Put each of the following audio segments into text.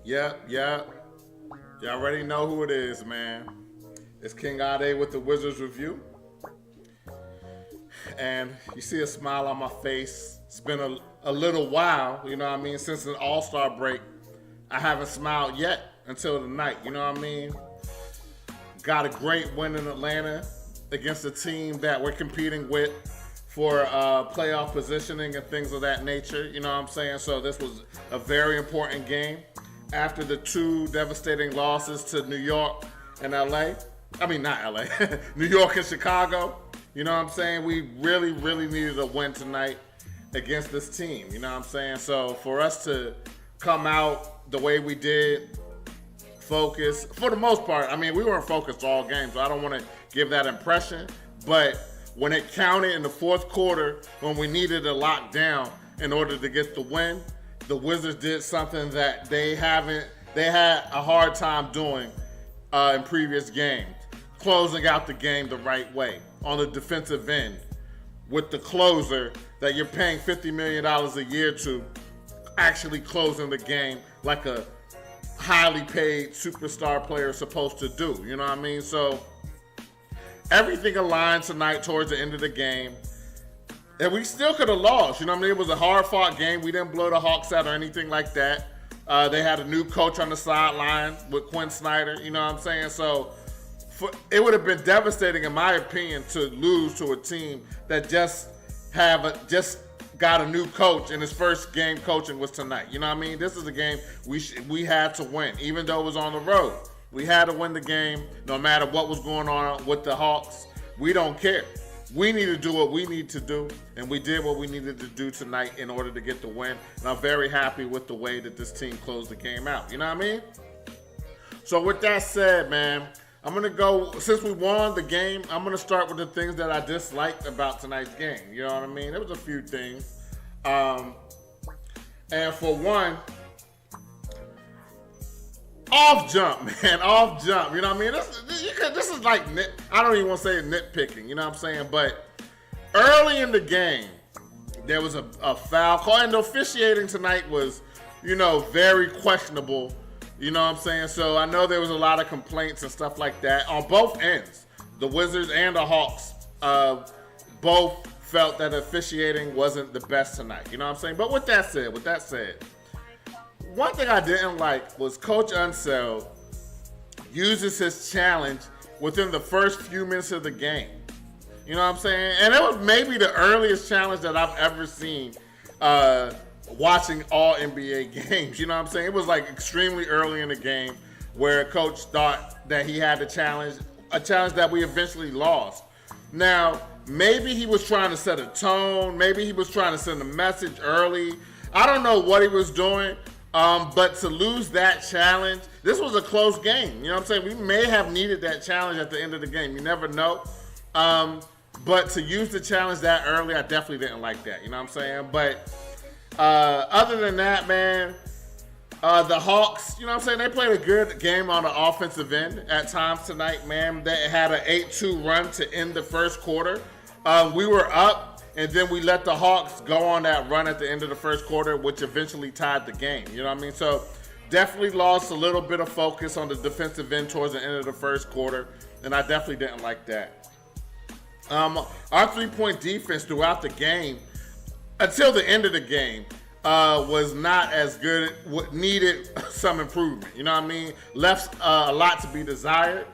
Yep. Y'all already know who it is, man. It's King Ade with the Wizards Review. And you see a smile on my face. It's been a little while, you know what I mean, since an All-Star break. I haven't smiled yet until tonight, you know what I mean? Got a great win in Atlanta against a team that we're competing with for playoff positioning and things of that nature, you know what I'm saying? So this was a very important game after the two devastating losses to New York and LA. I mean, not LA, New York and Chicago. You know what I'm saying? We really, really needed a win tonight against this team. You know what I'm saying? So for us to come out the way we did, focus, for the most part, I mean, we weren't focused all game, so I don't want to give that impression. But when it counted in the fourth quarter, when we needed to lock down in order to get the win, the Wizards did something that they had a hard time doing in previous games, closing out the game the right way on the defensive end with the closer that you're paying $50 million a year to actually closing the game like a highly paid superstar player is supposed to do. You know what I mean? So everything aligned tonight towards the end of the game. And we still could have lost. You know what I mean? It was a hard-fought game. We didn't blow the Hawks out or anything like that. They had a new coach on the sideline with Quinn Snyder. You know what I'm saying? So it would have been devastating, in my opinion, to lose to a team that just got a new coach and his first game coaching was tonight. You know what I mean? This is a game we had to win, even though it was on the road. We had to win the game no matter what was going on with the Hawks. We don't care. We need to do what we need to do, and we did what we needed to do tonight in order to get the win. And I'm very happy with the way that this team closed the game out. You know what I mean? So with that said, man, I'm going to go, since we won the game, I'm going to start with the things that I disliked about tonight's game. You know what I mean? There was a few things. And for one, off jump, man, off jump. You know what I mean? This is like, I don't even want to say nitpicking, you know what I'm saying? But early in the game, there was a foul call, and the officiating tonight was, very questionable. You know what I'm saying? So I know there was a lot of complaints and stuff like that on both ends. The Wizards and the Hawks both felt that officiating wasn't the best tonight. You know what I'm saying? But with that said, one thing I didn't like was Coach Unseld uses his challenge within the first few minutes of the game. You know what I'm saying? And it was maybe the earliest challenge that I've ever seen watching all NBA games. You know what I'm saying? It was like extremely early in the game where Coach thought that he had a challenge that we eventually lost. Now, maybe he was trying to set a tone. Maybe he was trying to send a message early. I don't know what he was doing. But to lose that challenge, this was a close game. You know what I'm saying? We may have needed that challenge at the end of the game. You never know. But to use the challenge that early, I definitely didn't like that. You know what I'm saying? But other than that, man, the Hawks, you know what I'm saying? They played a good game on the offensive end at times tonight, man. They had an 8-2 run to end the first quarter. We were up. And then we let the Hawks go on that run at the end of the first quarter, which eventually tied the game. You know what I mean? So definitely lost a little bit of focus on the defensive end towards the end of the first quarter. And I definitely didn't like that. Our three-point defense throughout the game, until the end of the game, was not as good. Needed some improvement. You know what I mean? Left a lot to be desired.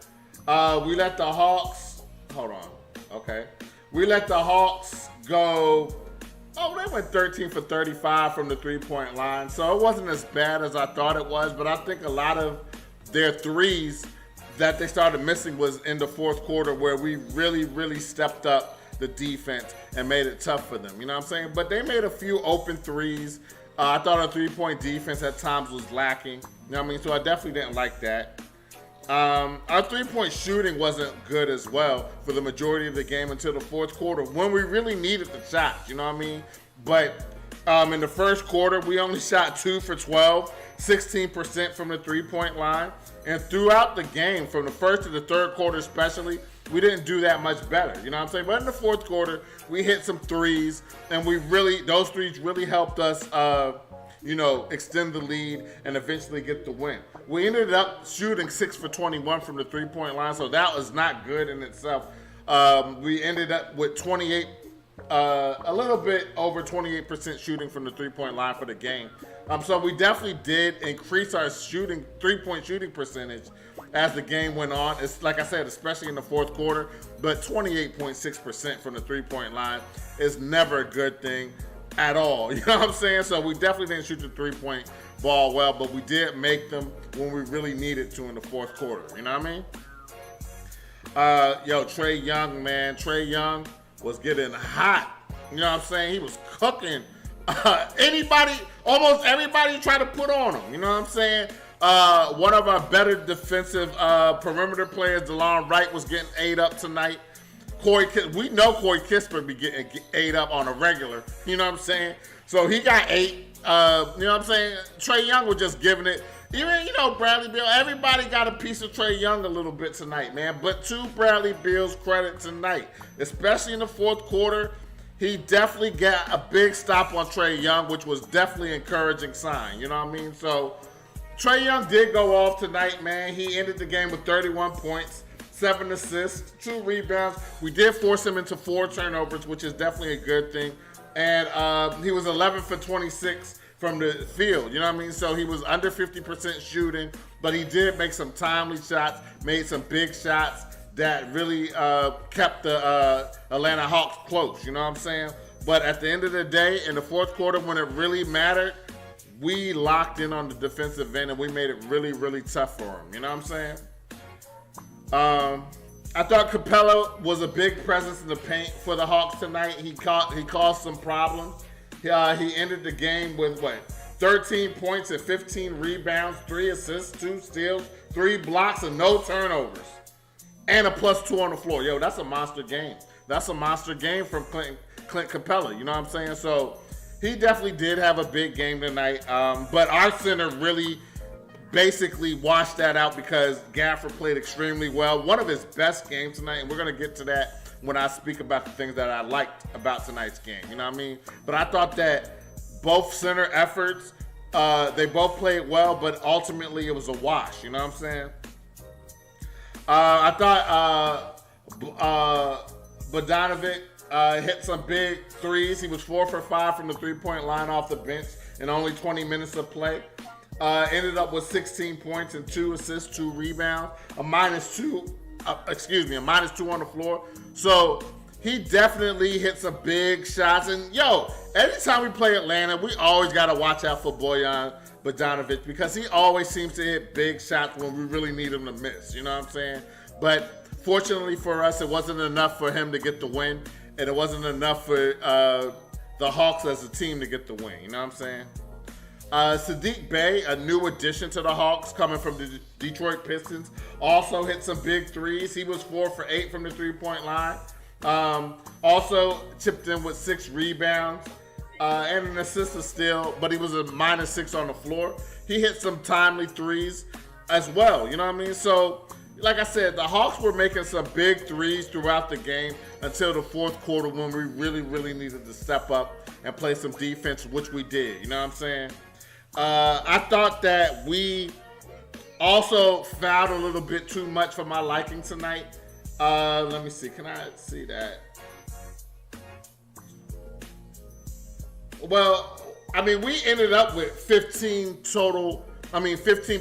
We let the Hawks... Hold on. Okay. We let the Hawks go, they went 13 for 35 from the three-point line. So it wasn't as bad as I thought it was, but I think a lot of their threes that they started missing was in the fourth quarter where we really, really stepped up the defense and made it tough for them. You know what I'm saying? But they made a few open threes. I thought our three-point defense at times was lacking. You know what I mean? So I definitely didn't like that. Our three-point shooting wasn't good as well for the majority of the game until the fourth quarter when we really needed the shots, you know what I mean? But in the first quarter, we only shot 2 for 12, 16% from the three-point line. And throughout the game, from the first to the third quarter especially, we didn't do that much better, you know what I'm saying? But in the fourth quarter, we hit some threes, and those threes really helped us extend the lead and eventually get the win. We ended up shooting 6 for 21 from the 3-point line, so that was not good in itself. We ended up with 28, a little bit over 28% shooting from the 3-point line for the game. So we definitely did increase our 3-point shooting percentage as the game went on. It's like I said, especially in the fourth quarter, but 28.6% from the 3-point line is never a good thing at all. You know what I'm saying? So we definitely didn't shoot the 3-point ball well, but we did make them when we really needed to in the fourth quarter. You know what I mean? Trae Young, man. Trae Young was getting hot. You know what I'm saying? He was cooking. Almost everybody tried to put on him. You know what I'm saying? One of our better defensive perimeter players, DeLon Wright, was getting ate up tonight. We know Corey Kispert be getting ate up on a regular. You know what I'm saying? So he got 8. You know what I'm saying? Trae Young was just giving it. Even, Bradley Beal, everybody got a piece of Trae Young a little bit tonight, man. But to Bradley Beal's credit tonight, especially in the fourth quarter, he definitely got a big stop on Trae Young, which was definitely an encouraging sign. You know what I mean? So Trae Young did go off tonight, man. He ended the game with 31 points, 7 assists, 2 rebounds. We did force him into 4 turnovers, which is definitely a good thing. And he was 11 for 26 from the field, you know what I mean? So he was under 50% shooting, but he did make some timely shots, made some big shots that really kept the Atlanta Hawks close, you know what I'm saying? But at the end of the day, in the fourth quarter, when it really mattered, we locked in on the defensive end and we made it really, really tough for him, you know what I'm saying? I thought Capella was a big presence in the paint for the Hawks tonight. He caused some problems. He ended the game with 13 points and 15 rebounds, 3 assists, 2 steals, 3 blocks, and no turnovers. And a +2 on the floor. Yo, that's a monster game. That's a monster game from Clint Capella. You know what I'm saying? So he definitely did have a big game tonight. But our center really basically washed that out because Gafford played extremely well. One of his best games tonight, and we're going to get to that when I speak about the things that I liked about tonight's game. You know what I mean? But I thought that both center efforts, they both played well, but ultimately it was a wash. You know what I'm saying? I thought Bogdanovic hit some big threes. He was 4 for 5 from the 3-point line off the bench in only 20 minutes of play. Ended up with 16 points and 2 assists, 2 rebounds, a -2 on the floor. So he definitely hit some big shots. And anytime we play Atlanta, we always got to watch out for Bojan Bogdanovic because he always seems to hit big shots when we really need him to miss. You know what I'm saying? But fortunately for us, it wasn't enough for him to get the win, and it wasn't enough for the Hawks as a team to get the win. You know what I'm saying? Saddiq Bey, a new addition to the Hawks coming from the Detroit Pistons, also hit some big threes. He was 4 for 8 from the 3-point line. Also chipped in with 6 rebounds and an assist of steal, but he was a -6 on the floor. He hit some timely threes as well, you know what I mean? So, like I said, the Hawks were making some big threes throughout the game until the fourth quarter when we really, really needed to step up and play some defense, which we did, you know what I'm saying? I thought that we also fouled a little bit too much for my liking tonight. Let me see. Can I see that? Well, I mean, we ended up with 15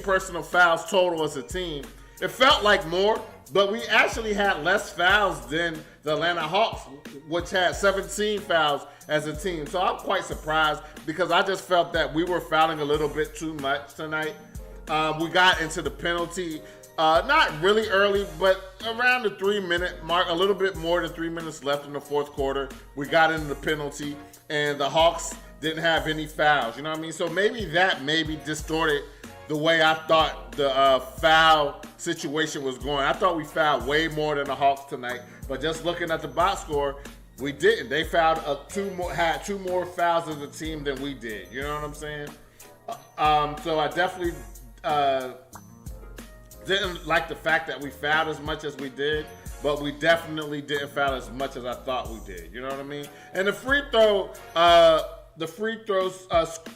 personal fouls total as a team. It felt like more, but we actually had less fouls than the Atlanta Hawks, which had 17 fouls as a team. So I'm quite surprised because I just felt that we were fouling a little bit too much tonight. We got into the penalty, not really early, but around the 3-minute mark, a little bit more than 3 minutes left in the fourth quarter. We got into the penalty, and the Hawks didn't have any fouls. You know what I mean? So maybe that distorted the way I thought the foul situation was going. I thought we fouled way more than the Hawks tonight, but just looking at the box score, we didn't. They fouled had 2 more fouls as a team than we did. You know what I'm saying? So I definitely didn't like the fact that we fouled as much as we did, but we definitely didn't foul as much as I thought we did. You know what I mean? And the free throw the free throws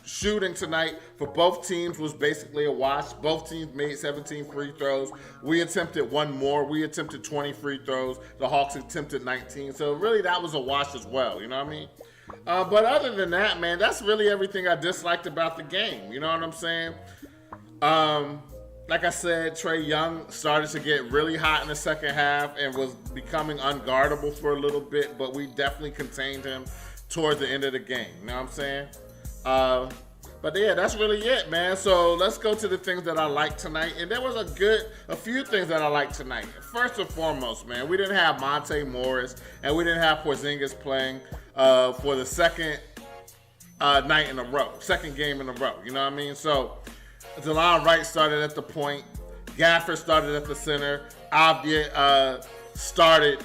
shooting tonight for both teams was basically a wash. Both teams made 17 free throws. We attempted one more. We attempted 20 free throws. The Hawks attempted 19. So really that was a wash as well, you know what I mean? But other than that, man, that's really everything I disliked about the game. You know what I'm saying? Like I said, Trae Young started to get really hot in the second half and was becoming unguardable for a little bit, but we definitely contained him towards the end of the game. You know what I'm saying? But yeah, that's really it, man. So let's go to the things that I liked tonight. And there was a few things that I liked tonight. First and foremost, man, we didn't have Monte Morris and we didn't have Porzingis playing for the second night in a row, second game in a row. You know what I mean? So Delon Wright started at the point. Gafford started at the center. Avdia started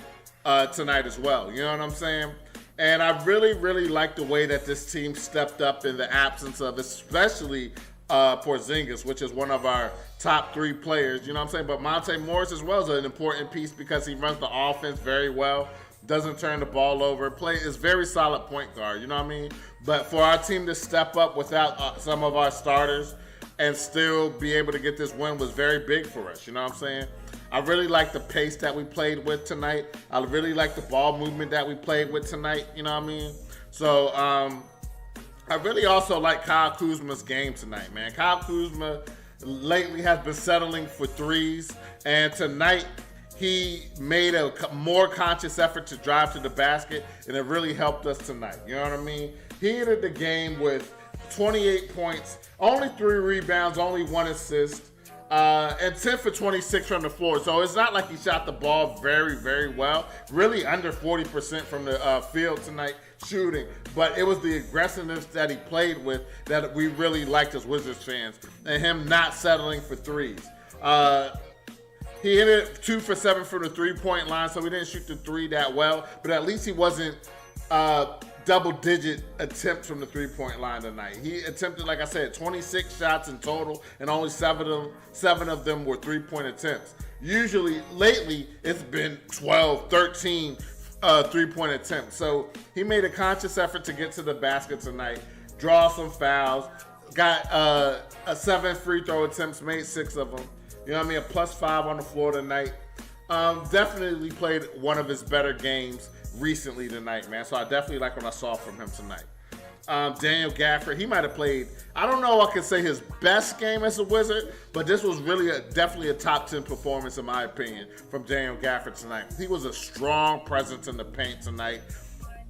tonight as well. You know what I'm saying? And I really, really like the way that this team stepped up in the absence of especially Porzingis, which is one of our top three players. You know what I'm saying? But Monte Morris as well is an important piece because he runs the offense very well, doesn't turn the ball over, is very solid point guard. You know what I mean? But for our team to step up without some of our starters and still be able to get this win was very big for us. You know what I'm saying? I really like the pace that we played with tonight. I really like the ball movement that we played with tonight. You know what I mean? So I really also like Kyle Kuzma's game tonight, man. Kyle Kuzma lately has been settling for threes, and tonight he made a more conscious effort to drive to the basket, and it really helped us tonight. You know what I mean? He ended the game with 28 points, only 3 rebounds, only 1 assist, and 10 for 26 from the floor. So it's not like he shot the ball very, very well. Really under 40% from the field tonight shooting. But it was the aggressiveness that he played with that we really liked as Wizards fans, and him not settling for threes. He hit it 2 for 7 from the three-point line, so we didn't shoot the three that well. But at least he wasn't double-digit attempts from the three-point line tonight. He attempted, like I said, 26 shots in total, and only 7 of them were three-point attempts. Usually, lately, it's been 12, 13 three-point attempts. So he made a conscious effort to get to the basket tonight, draw some fouls, got 7 free throw attempts, made 6 of them. You know what I mean? A +5 on the floor tonight. Definitely played one of his better games recently tonight, man. So I definitely like what I saw from him tonight. Daniel Gafford, he might have played, I don't know if I could say his best game as a Wizard, but this was really definitely a top 10 performance in my opinion from Daniel Gafford tonight. He was a strong presence in the paint tonight.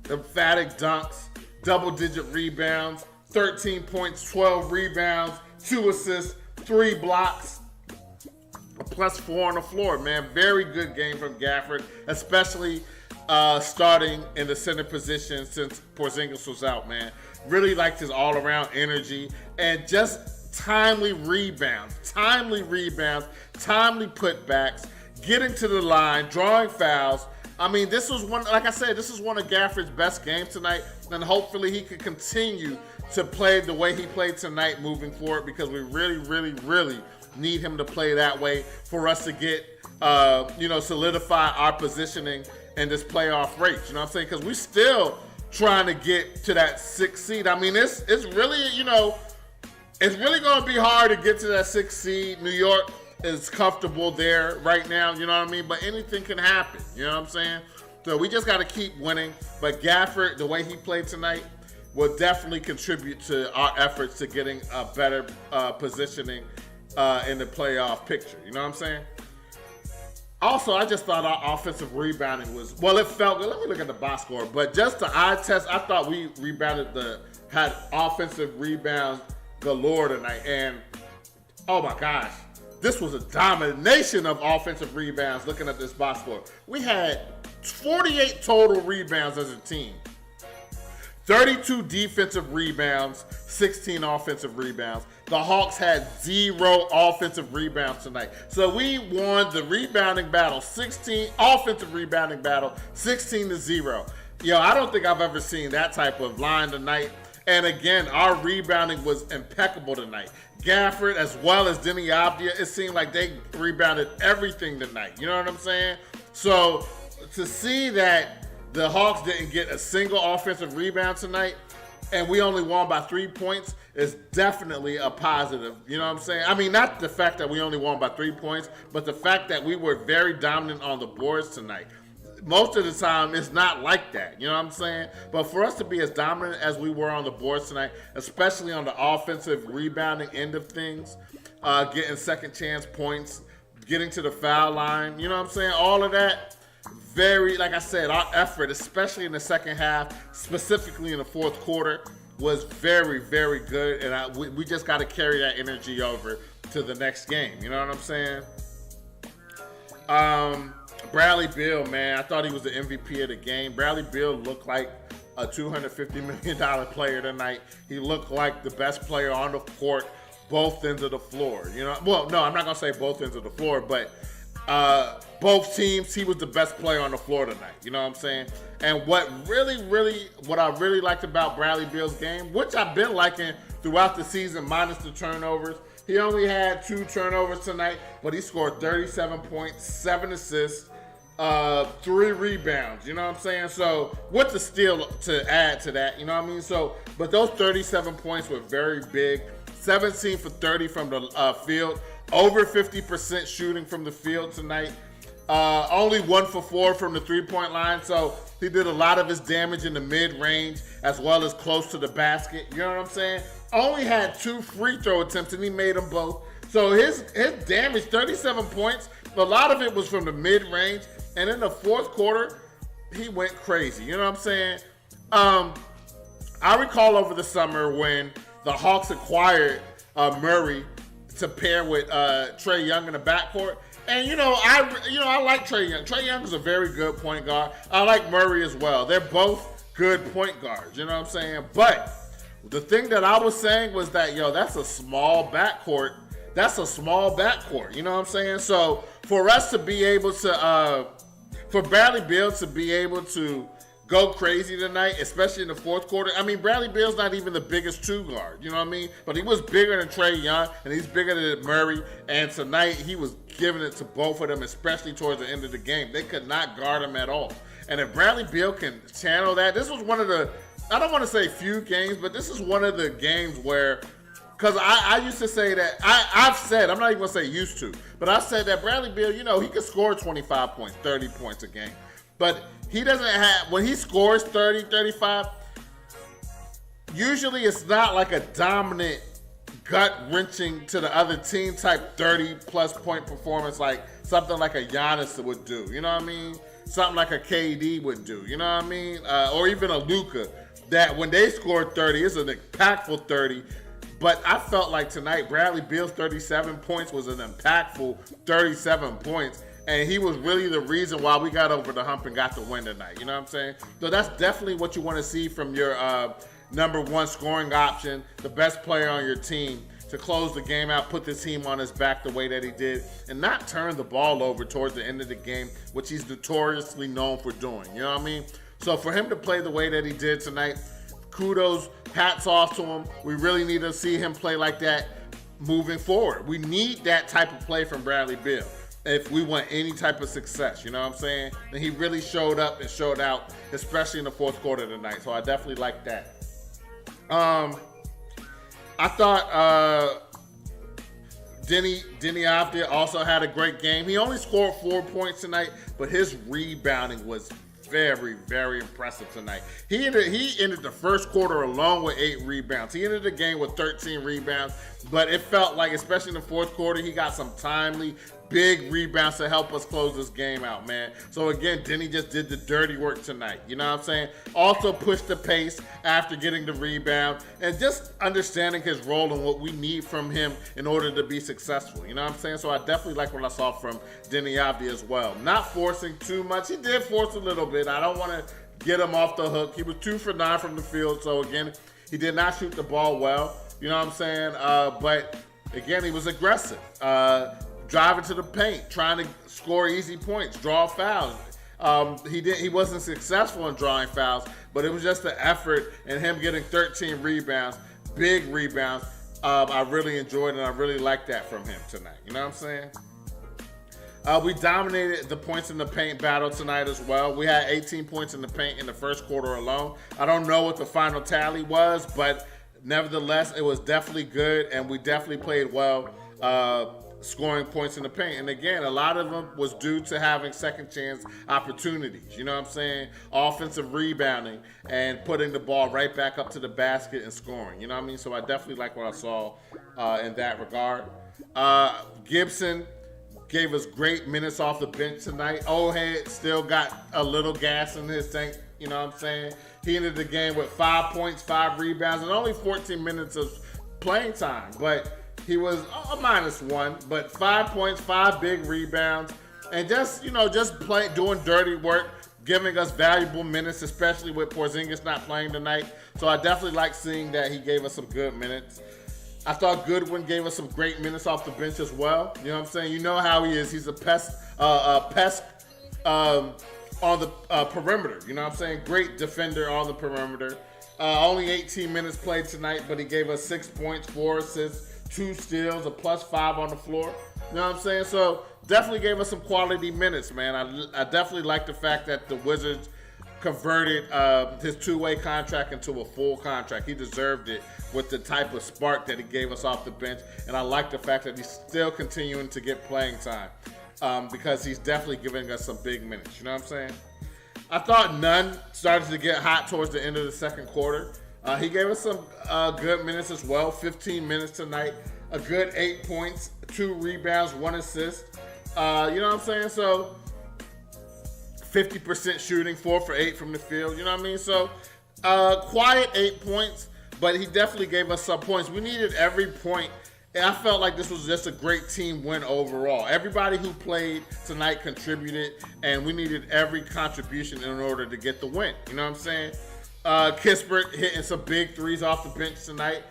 Emphatic dunks, double-digit rebounds, 13 points, 12 rebounds, 2 assists, 3 blocks, a +4 on the floor, man. Very good game from Gafford, especially starting in the center position since Porzingis was out, man. Really liked his all-around energy and just timely rebounds, timely putbacks, getting to the line, drawing fouls. I mean, this was one, like I said, this is one of Gafford's best games tonight, and hopefully he can continue to play the way he played tonight moving forward because we really, really, really need him to play that way for us to get, solidify our positioning in this playoff race. You know what I'm saying? Because we're still trying to get to that 6th seed. I mean, it's really, it's really going to be hard to get to that 6th seed. New York is comfortable there right now, you know what I mean? But anything can happen, you know what I'm saying? So we just got to keep winning. But Gafford, the way he played tonight, will definitely contribute to our efforts to getting a better positioning in the playoff picture. You know what I'm saying? Also, I just thought our offensive rebounding was, well, it felt good. Let me look at the box score. But just the eye test, I thought we had offensive rebounds galore tonight. And, oh my gosh, this was a domination of offensive rebounds looking at this box score. We had 48 total rebounds as a team. 32 defensive rebounds, 16 offensive rebounds. The Hawks had 0 offensive rebounds tonight. So we won the rebounding battle, 16 offensive rebounding battle, 16-0. I don't think I've ever seen that type of line tonight. And again, our rebounding was impeccable tonight. Gafford as well as Deni Avdia, it seemed like they rebounded everything tonight. You know what I'm saying? So to see that the Hawks didn't get a single offensive rebound tonight, and we only won by 3 points is definitely a positive. You know what I'm saying? I mean, not the fact that we only won by 3 points, but the fact that we were very dominant on the boards tonight. Most of the time, it's not like that. You know what I'm saying? But for us to be as dominant as we were on the boards tonight, especially on the offensive rebounding end of things, getting second chance points, getting to the foul line, you know what I'm saying? All of that, very, like I said, our effort, especially in the second half, specifically in the fourth quarter, was very, very good. And we just got to carry that energy over to the next game. You know what I'm saying? Bradley Beal, man, I thought he was the MVP of the game. Bradley Beal looked like a $250 million player tonight. He looked like the best player on the court, both ends of the floor. You know, well, no, I'm not gonna say both ends of the floor, but both teams, he was the best player on the floor tonight. You know what I'm saying? And what I really liked about Bradley Beal's game, which I've been liking throughout the season, minus the turnovers. He only had 2 turnovers tonight, but he scored 37 points, 7 assists, 3 rebounds. You know what I'm saying? So, with the steal to add to that, you know what I mean? So, but those 37 points were very big. 17 for 30 from the field, over 50% shooting from the field tonight. Only 1 for 4 from the 3-point line, so he did a lot of his damage in the mid-range as well as close to the basket. You know what I'm saying? Only had 2 free throw attempts, and he made them both. So his damage, 37 points, a lot of it was from the mid-range, and in the fourth quarter, he went crazy. You know what I'm saying? I recall over the summer when the Hawks acquired Murray to pair with Trae Young in the backcourt. And I like Trae Young. Trae Young is a very good point guard. I like Murray as well. They're both good point guards. You know what I'm saying? But the thing that I was saying was that that's a small backcourt. That's a small backcourt. You know what I'm saying? So for us to be able to, for Bradley Beal to be able to go crazy tonight, especially in the fourth quarter. I mean, Bradley Beal's not even the biggest 2 guard, you know what I mean? But he was bigger than Trae Young, and he's bigger than Murray. And tonight, he was giving it to both of them, especially towards the end of the game. They could not guard him at all. And if Bradley Beal can channel that, this was one of the, I don't want to say few games, but this is one of the games where, because I used to say that, I've said, I'm not even going to say used to, but I said that Bradley Beal, he could score 25 points, 30 points a game. But he doesn't have, when he scores 30, 35, usually it's not like a dominant, gut-wrenching to the other team type 30-plus point performance like something like a Giannis would do. You know what I mean? Something like a KD would do. You know what I mean? Or even a Luka, that when they scored 30, it's an impactful 30. But I felt like tonight, Bradley Beal's 37 points was an impactful 37 points. And he was really the reason why we got over the hump and got the win tonight. You know what I'm saying? So that's definitely what you want to see from your number 1 scoring option, the best player on your team, to close the game out, put the team on his back the way that he did, and not turn the ball over towards the end of the game, which he's notoriously known for doing. You know what I mean? So for him to play the way that he did tonight, kudos, hats off to him. We really need to see him play like that moving forward. We need that type of play from Bradley Beal if we want any type of success, you know what I'm saying? And he really showed up and showed out, especially in the fourth quarter tonight. So I definitely like that. I thought Denny Avdija also had a great game. He only scored 4 points tonight, but his rebounding was very, very impressive tonight. He ended the first quarter alone with 8 rebounds. He ended the game with 13 rebounds, but it felt like, especially in the fourth quarter, he got some timely, big rebounds to help us close this game out, man. So again, Denny just did the dirty work tonight. You know what I'm saying? Also pushed the pace after getting the rebound and just understanding his role and what we need from him in order to be successful. You know what I'm saying? So I definitely like what I saw from Denny Avdija as well. Not forcing too much. He did force a little bit. I don't want to get him off the hook. He was 2 for 9 from the field. So again, he did not shoot the ball well. You know what I'm saying? But again, he was aggressive. Driving to the paint, trying to score easy points, draw fouls. He wasn't successful in drawing fouls, but it was just the effort and him getting 13 rebounds, big rebounds. I really enjoyed and I really liked that from him tonight. You know what I'm saying? We dominated the points in the paint battle tonight as well. We had 18 points in the paint in the first quarter alone. I don't know what the final tally was, but nevertheless, it was definitely good, and we definitely played well scoring points in the paint. And again, a lot of them was due to having second chance opportunities. You know what I'm saying? Offensive rebounding and putting the ball right back up to the basket and scoring. You know what I mean? So I definitely like what I saw in that regard. Gibson gave us great minutes off the bench tonight. Old Head still got a little gas in his tank. You know what I'm saying? He ended the game with 5 points, 5 rebounds, and only 14 minutes of playing time. But he was a -1, but 5 points, 5 big rebounds, and just doing dirty work, giving us valuable minutes, especially with Porzingis not playing tonight. So I definitely like seeing that he gave us some good minutes. I thought Goodwin gave us some great minutes off the bench as well. You know what I'm saying? You know how he is. He's a pest on the perimeter. You know what I'm saying? Great defender on the perimeter. Only 18 minutes played tonight, but he gave us 6 points, 4 assists, 2 steals, a +5 on the floor. You know what I'm saying? So definitely gave us some quality minutes, man. I definitely like the fact that the Wizards converted his two-way contract into a full contract. He deserved it with the type of spark that he gave us off the bench. And I like the fact that he's still continuing to get playing time because he's definitely giving us some big minutes. You know what I'm saying? I thought Nunn started to get hot towards the end of the second quarter. He gave us some good minutes as well, 15 minutes tonight, a good 8 points, 2 rebounds, 1 assist. You know what I'm saying? So 50% shooting, 4 for 8 from the field. You know what I mean? So quiet 8 points, but he definitely gave us some points. We needed every point. And I felt like this was just a great team win overall. Everybody who played tonight contributed, and we needed every contribution in order to get the win. You know what I'm saying? Kispert hitting some big threes off the bench tonight.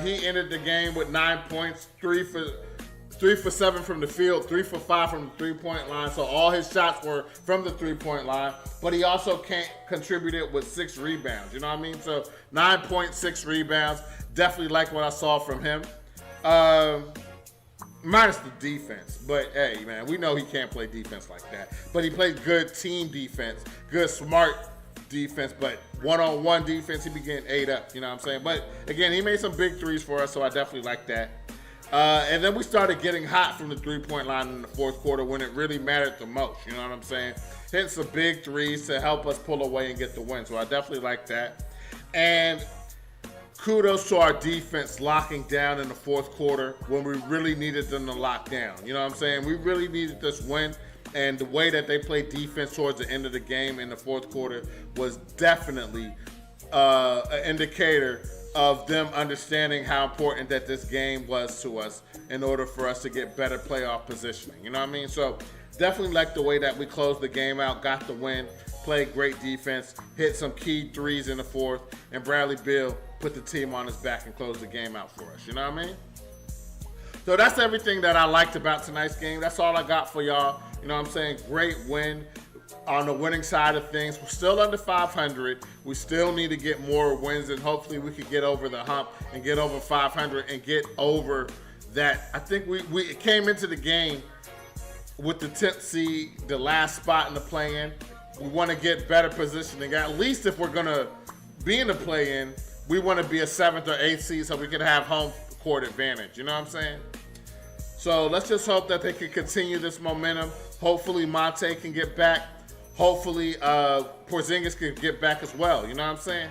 He ended the game with 9 points, 3 for 7 from the field, 3 for 5 from the three-point line. So all his shots were from the three-point line, but he also contributed with 6 rebounds. You know what I mean? So 9 points, 6 rebounds. Definitely like what I saw from him. Minus the defense, but hey, man, we know he can't play defense like that. But he played good team defense, good smart defense, but one-on-one defense, he be getting ate up, you know what I'm saying? But again, he made some big threes for us, so I definitely like that. And then we started getting hot from the three-point line in the fourth quarter when it really mattered the most, you know what I'm saying? Hitting some big threes to help us pull away and get the win, so I definitely like that. And kudos to our defense locking down in the fourth quarter when we really needed them to lock down. You know what I'm saying? We really needed this win, and the way that they played defense towards the end of the game in the fourth quarter was definitely an indicator of them understanding how important that this game was to us in order for us to get better playoff positioning. You know what I mean? So definitely like the way that we closed the game out, got the win, played great defense, hit some key threes in the fourth, and Bradley Beal put the team on his back and closed the game out for us. You know what I mean? So that's everything that I liked about tonight's game. That's all I got for y'all. You know what I'm saying? Great win on the winning side of things. We're still under 500. We still need to get more wins, and hopefully we could get over the hump and get over 500 and get over that. I think we came into the game with the 10th seed, the last spot in the play-in. We want to get better positioning. At least if we're going to be in the play-in, we want to be a 7th or 8th seed so we can have home court advantage. You know what I'm saying? So let's just hope that they can continue this momentum. Hopefully Monte can get back. Hopefully Porzingis can get back as well. You know what I'm saying?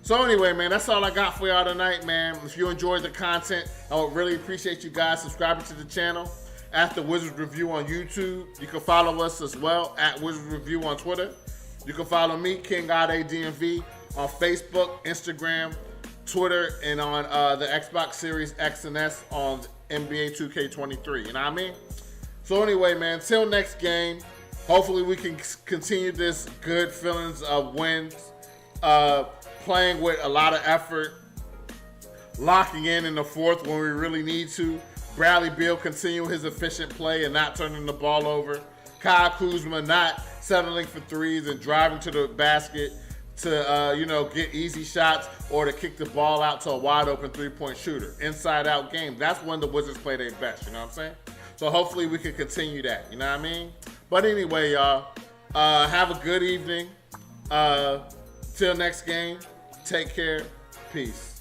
So anyway, man, that's all I got for y'all tonight, man. If you enjoyed the content, I would really appreciate you guys subscribing to the channel at the Wizards Review on YouTube. You can follow us as well at Wizards Review on Twitter. You can follow me, King Ade DMV, on Facebook, Instagram, Twitter, and on the Xbox Series X and S on NBA 2K23. You know what I mean? So anyway, man, till next game, hopefully we can continue this good feelings of wins, playing with a lot of effort, locking in the fourth when we really need to. Bradley Beal continue his efficient play and not turning the ball over. Kyle Kuzma not settling for threes and driving to the basket to get easy shots or to kick the ball out to a wide open three-point shooter. Inside out game. That's when the Wizards play their best, you know what I'm saying? So hopefully we can continue that. You know what I mean? But anyway, y'all, have a good evening. Till next game, take care. Peace.